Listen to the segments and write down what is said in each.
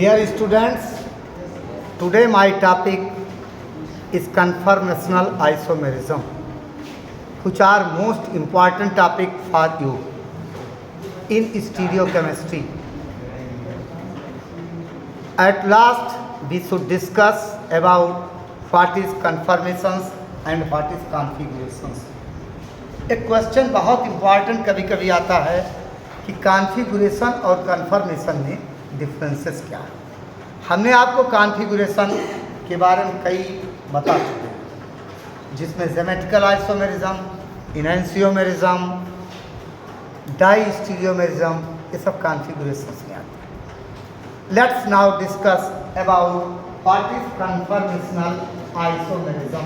Dear students, today my topic is conformational isomerism, which are most important topic for you in stereochemistry. At last, we should discuss about what is conformations and what is configurations. एक question बहुत important कभी कभी आता है कि configuration और conformation में differences क्या है। हमने आपको कॉन्फ़िगरेशन के बारे में कई बता चुके हैं, जिसमें ज्योमेट्रिकल आइसोमेरिज्म, इनैंसियोमेरिज्म, डाई स्टीरियोमेरिज्म, ये सब कॉन्फ़िगरेशंस में आते हैं। Let's now discuss about what is conformational isomerism.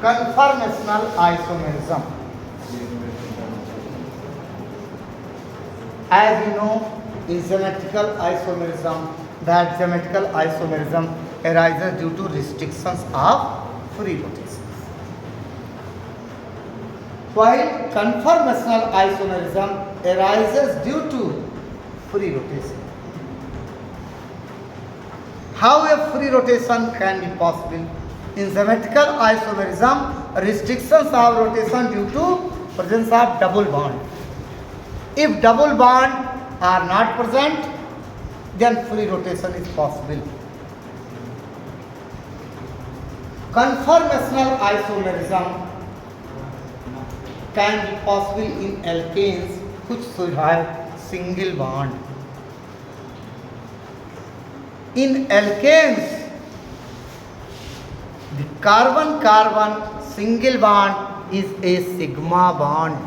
Conformational isomerism, as you know, is geometrical isomerism. That geometrical isomerism arises due to restrictions of free rotations, while conformational isomerism arises due to free rotation. How a free rotation can be possible? In symmetrical isomerism, restrictions of rotation due to presence of double bond. If double bond are not present, then free rotation is possible. Conformational isomerism can be possible in alkanes which should have single bond. In alkanes, the carbon-carbon single bond is a sigma bond,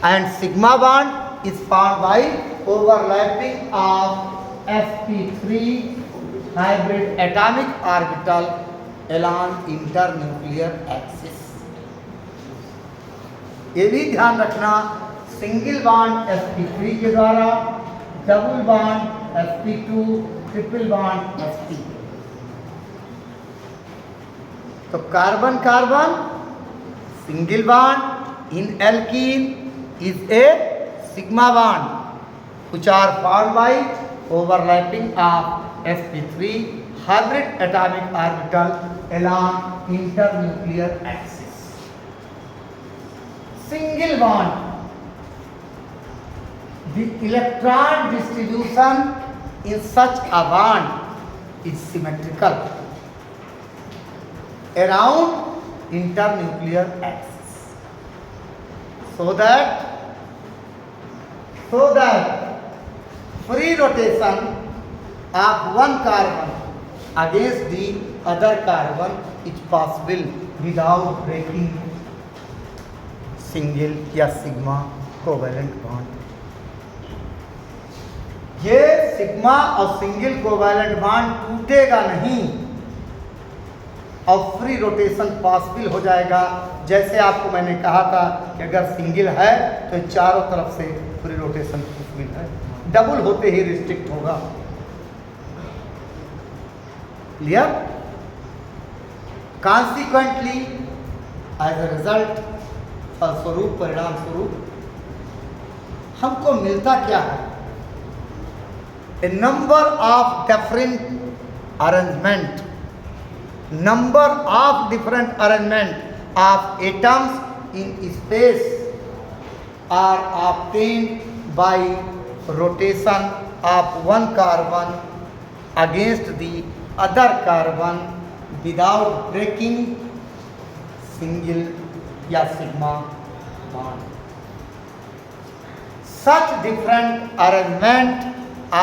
and sigma bond is formed by overlapping of sp3 hybrid atomic orbital along internuclear axis. ये भी ध्यान रखना, single bond sp3 के द्वारा, double bond sp2, triple bond sp। तो carbon carbon single bond in alkene is a sigma bond which are formed by overlapping of sp3 hybrid atomic orbital along internuclear axis. Single bond, the electron distribution in such a bond is symmetrical around internuclear axis, so that free rotation of one carbon against the other carbon is possible without breaking single या sigma covalent bond। ये sigma और single covalent bond टूटेगा नहीं और free rotation possible हो जाएगा। जैसे आपको मैंने कहा था कि अगर सिंगल है तो चारों तरफ से फ्री रोटेशन पॉसिबल है, डबल होते ही रिस्ट्रिक्ट होगा। Clear? Consequently as a result, फलस्वरूप, परिणाम स्वरूप हमको मिलता क्या है? A number of different arrangement, number of different arrangement of atoms in space are obtained by rotation of one carbon against the other carbon without breaking single या sigma bond. Such different arrangement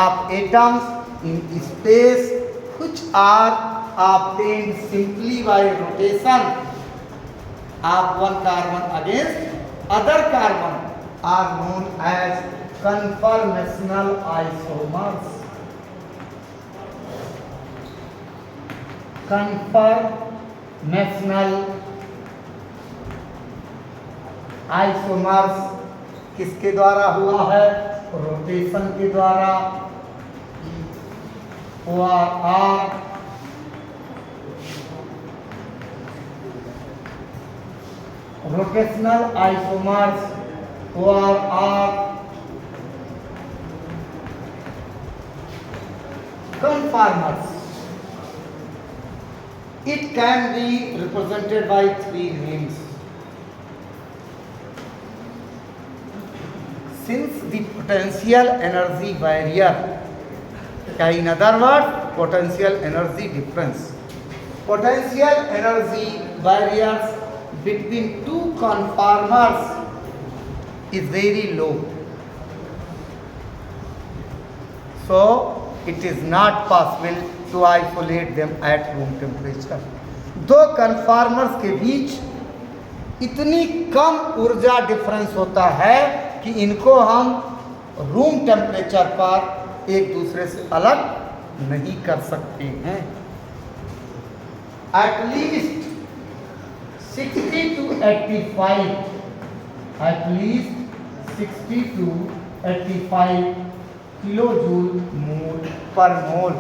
of atoms in space which are obtained simply by rotation of one carbon against other carbon are known as conformational isomers. Conformational isomers किसके द्वारा हुआ है? Rotation के द्वारा। ORR rotational isomers ORR conformers. It can be represented by three names. Since the potential energy barrier, in other words, potential energy difference, potential energy barriers between two conformers is very low, so it is not possible to isolate them at room temperature. दो conformers के बीच इतनी कम ऊर्जा difference होता है कि इनको हम room temperature पर एक दूसरे से अलग नहीं कर सकते हैं. At least 60 to 85, at least 60 to 85 kilojoule mole per mole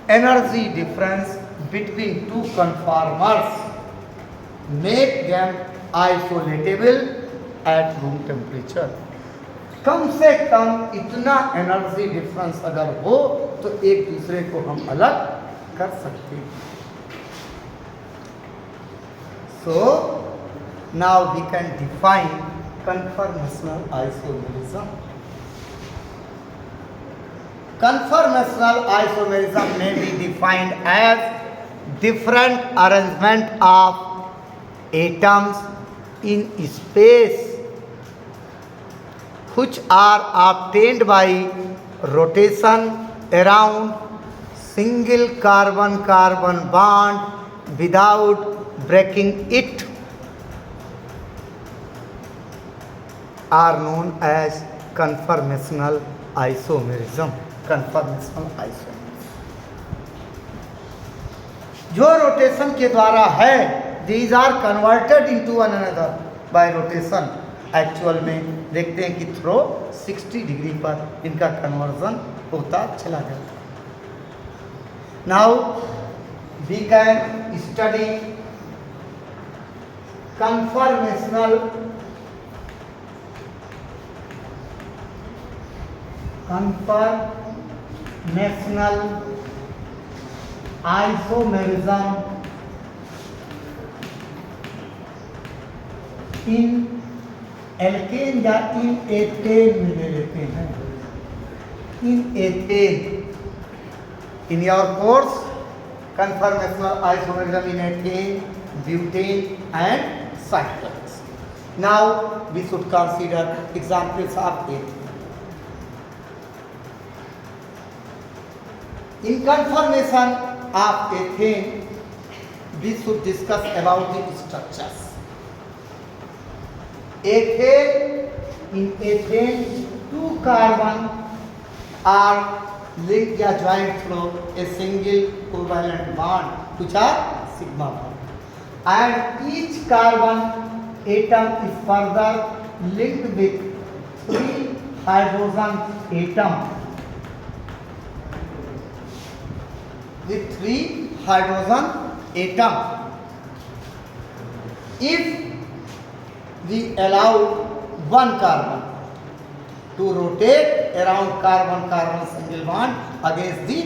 energy difference between two conformers make them isolatable at room temperature. कम से कम इतना एनर्जी डिफरेंस अगर हो तो एक दूसरे को हम अलग कर सकते हैं. So now we can define conformational isomerism. Conformational isomerism may be defined as different arrangement of atoms in space which are obtained by rotation around single carbon-carbon bond without breaking it are known as conformational isomerism. Conformational isomerism जो rotation के द्वारा है, these are converted into one another by rotation. Actual में देखते हैं कि throw 60 degree पर इनका कन्वर्जन होता चला जाता है. Now we can study conformational isomerism in alkane या इन एथेन में ले लेते हैं. In ethane in your course conformational isomerism in ethane, butane and cyclones. Now we should consider examples of ethane. In conformation of ethane, we should discuss about the structures. Ethane, in ethane, two carbon are linked या joined through a single covalent bond, which are sigma bond, and each carbon atom is further linked with 3 hydrogen atom. With 3 hydrogen atom. If we allow one carbon to rotate around carbon-carbon single bond against the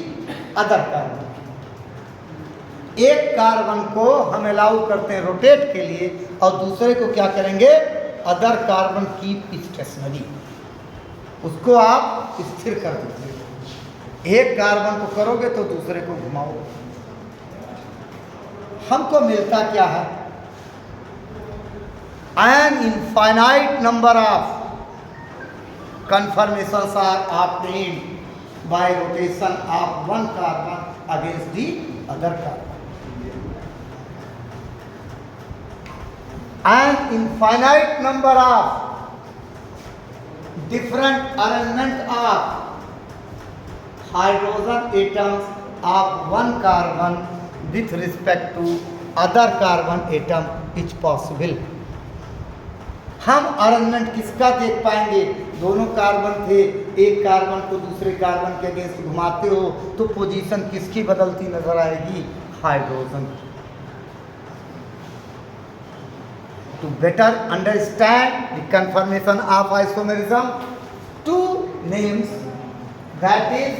other carbon, एक carbon को हम allow करते हैं rotate के लिए और दूसरे को क्या करेंगे, अदर कार्बन कीप स्टेशनरी, उसको आप स्थिर कर दीजिए. एक कार्बन को करोगे तो दूसरे को घुमाओ. हमको मिलता क्या है, an infinite number of conformations are obtained by rotation of one carbon against the other carbon. An infinite number of different arrangement of hydrogen atoms of one carbon with respect to other carbon atom is possible. हम arrangement किसका देख पाएंगे? दोनों carbon थे, एक carbon को दूसरे carbon के अगेंस्ट घुमाते हो तो पोजीशन किसकी बदलती नजर आएगी? Hydrogen. To better understand the conformation of isomerism, two names, that is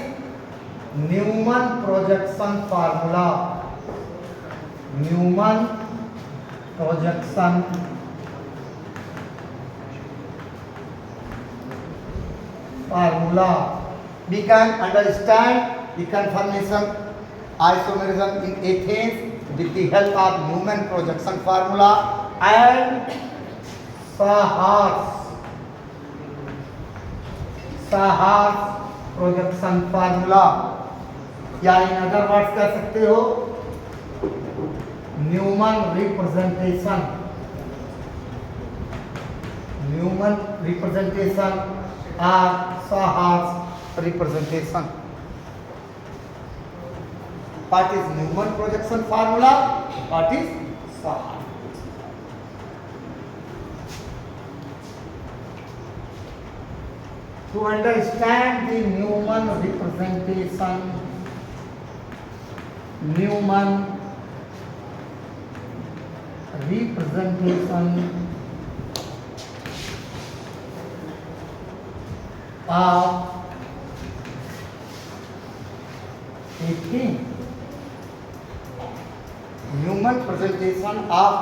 Newman projection formula. Newman projection formula. We can understand the conformation isomerism in ethane with the help of Newman projection formula and Sahar's projection formula, या in other words कह सकते हो Neumann representation और Sahar's representation. What is Newman projection formula? What is Sahar? To understand the Newman representation of ethane. Newman presentation of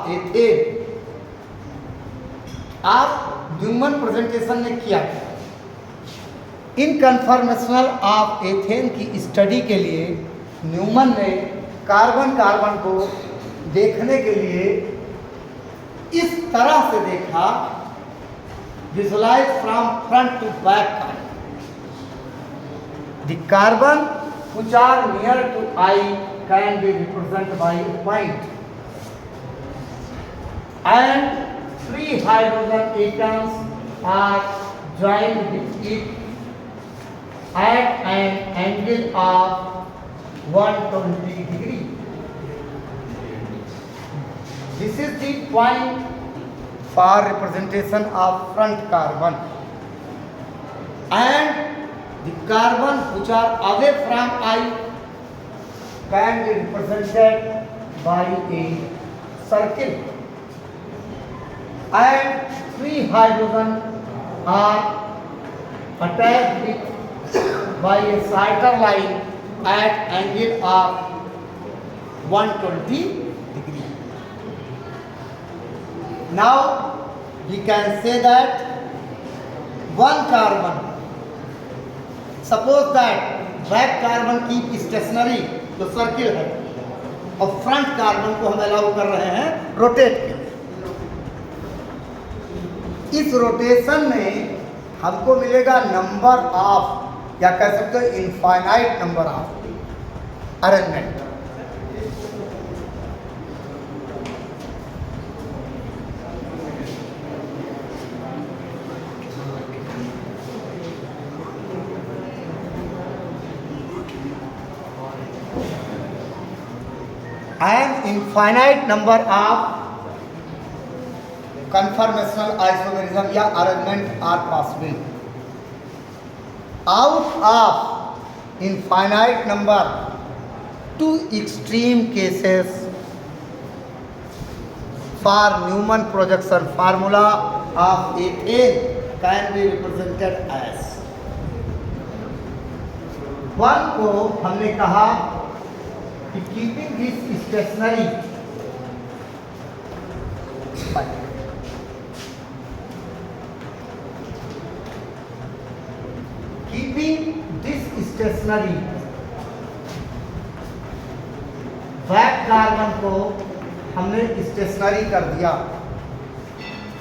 ethane. आप Neumann presentation ने किया इन conformational of ethane की study के लिए न्यूमन ने कार्बन कार्बन को देखने के लिए इस तरह से देखा, visualise from front to back. The carbon which are near to I can be represented by a point, and three hydrogen atoms are joined with it at an angle of 120 degree. This is the point for representation of front carbon, and the carbon which are away from I can be represented by a circle, and three hydrogen are attached with by a cider line at angle of 120 degree. Now we can say that one carbon, suppose that back carbon की stationery जो circle है और front carbon को हम allow कर रहे हैं rotate के. इस रोटेशन में हमको मिलेगा नंबर ऑफ, या कह सकते हो infinite number of arrangement. and infinite number of conformational isomerism या arrangement are possible. Out of infinite number, two extreme cases for Newman projection formula of ethane can be represented as. one को हमने कहा कि keeping this stationary, back carbon को हमने stationery कर दिया,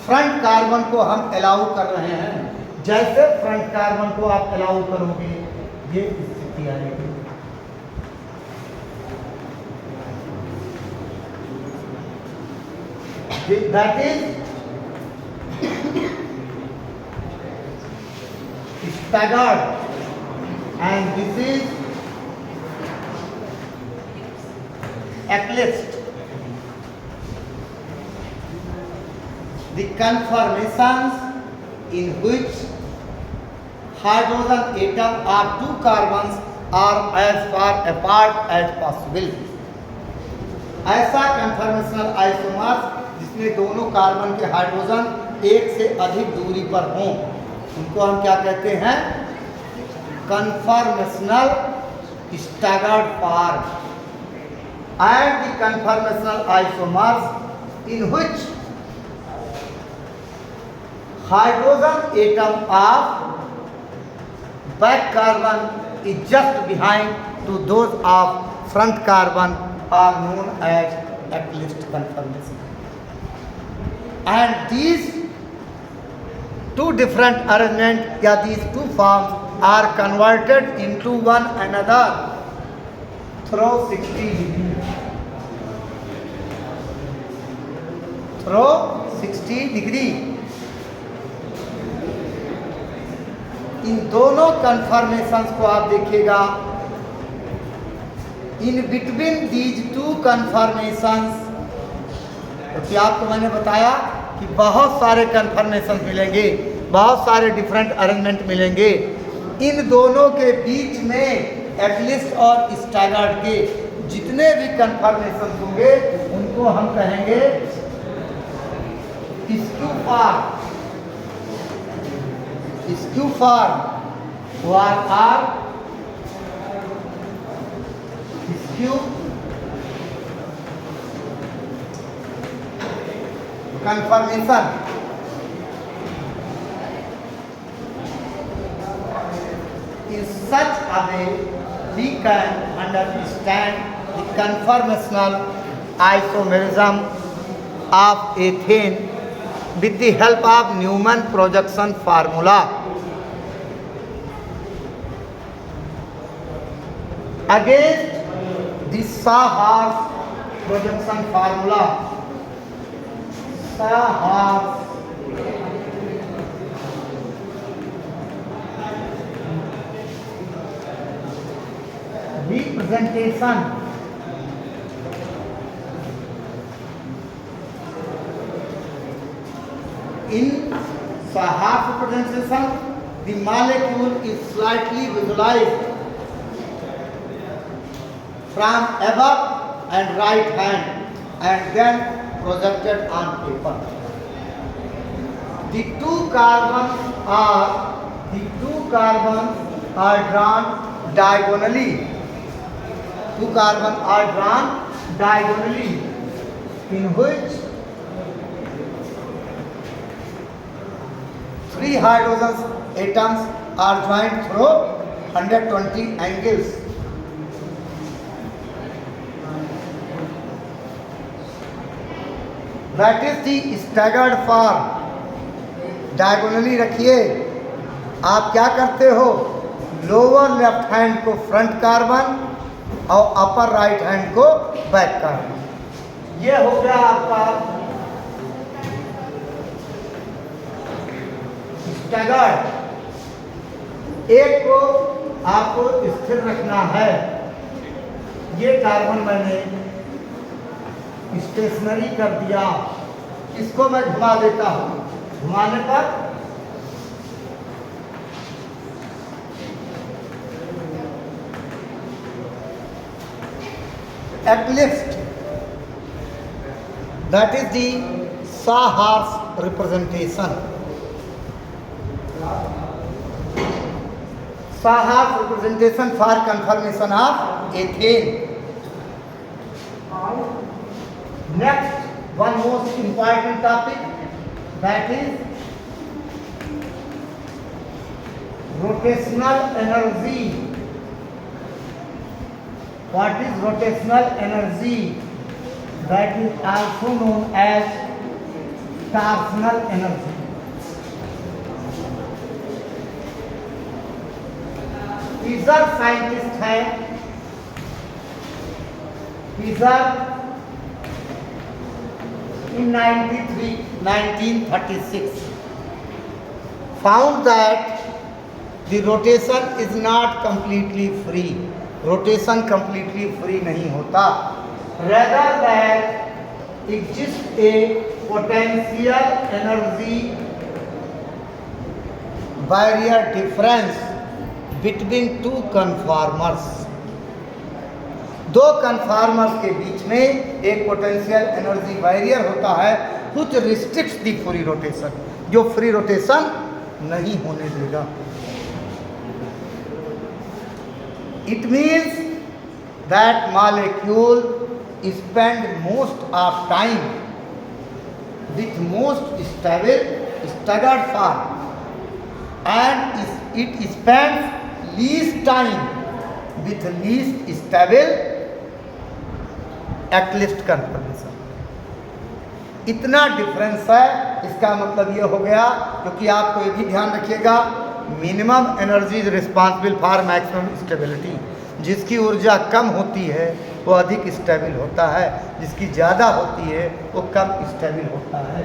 front carbon को हम अलाउ कर रहे हैं. जैसे फ्रंट कार्बन को आप अलाउ करोगे ये स्थिति आएगी. That is staggered, and this is eclipsed. the conformations in which hydrogen atom of two carbons are as far apart as possible. ऐसा कन्फर्मेशनल आइसोमर्स जिसमें दोनों कार्बन के हाइड्रोजन एक से अधिक दूरी पर हों, उनको हम क्या कहते हैं? Conformational staggered form. And the conformational isomers in which hydrogen atom of back carbon is just behind to those of front carbon are known as Eclipse conformation. And these two different arrangements, these two forms are converted into one another through 60 degree. Through 60 degree. इन दोनों conformations को आप देखिएगा. In between these two conformations, क्योंकि आपको मैंने बताया कि बहुत सारे कन्फर्मेशंस मिलेंगे, बहुत सारे डिफरेंट अरेंजमेंट मिलेंगे. इन दोनों के बीच में एक्लिप्स और स्टैगर्ड के जितने भी कन्फर्मेशन होंगे उनको हम कहेंगे skew form. Skew form or skew conformation. In such a way, we can understand the conformational isomerism of ethane with the help of Newman projection formula. Against the Saar projection formula, Saar representation in Saar representation, the molecule is slightly visualized from above and right hand and then projected on paper. The two carbons are drawn diagonally. Two carbons are drawn diagonally, in which three hydrogen atoms are joined through 120 angles. That is the staggered form. Diagonally रखिए. आप क्या करते हो? Lower left hand को front carbon और upper right hand को back carbon. ये हो गया आपका स्टैगर्ड. एक को आपको स्थिर रखना है. ये कार्बन मैंने स्टेशनरी कर दिया. इसको मैं घुमा देता हूं. घुमाने पर eclipsed, that is the Saar's representation. Saar's representation for conformation of ethane. Next, one most important topic, that is rotational energy. What is rotational energy? That is also known as torsional energy. Fisher scientist है. Fisher in 1936 found that the rotation is not completely free. Rotation completely free नहीं होता. Rather than exists a potential energy barrier difference between two conformers. दो conformers के बीच में एक potential energy barrier होता है which restricts the free rotation, जो free rotation नहीं होने देगा. It means that molecule spend most of time with most staggered form and it spends least time with least stable eclipsed conformation. इतना difference है. इसका मतलब ये हो गया, क्योंकि आपको ये भी ध्यान रखिएगा, minimum energy is responsible for maximum stability. जिसकी ऊर्जा कम होती है वो अधिक स्टेबल होता है, जिसकी ज़्यादा होती है वो कम स्टेबल होता है.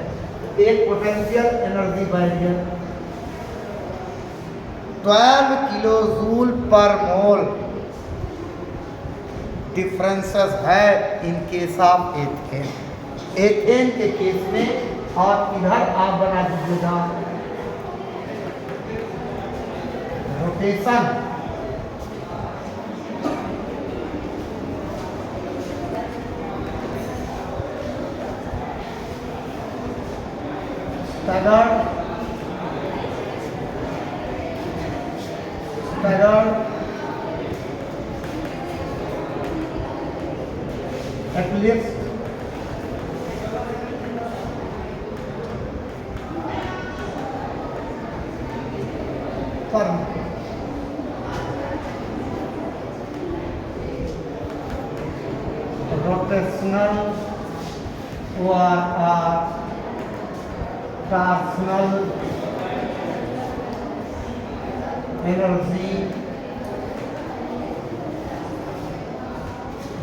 एक potential energy barrier 12 kilo joule per mole differences है in case of ethane. Ethane के केस में, और इधर आप बना दीजिएगा rotation. staggered eclipse firm. Rotational or torsional energy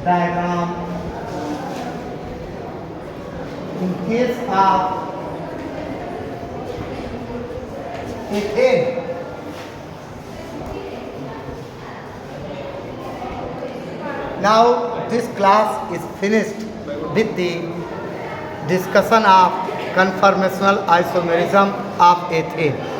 diagram in case of ethane. Now this class is finished with the discussion of conformational isomerism of ethane.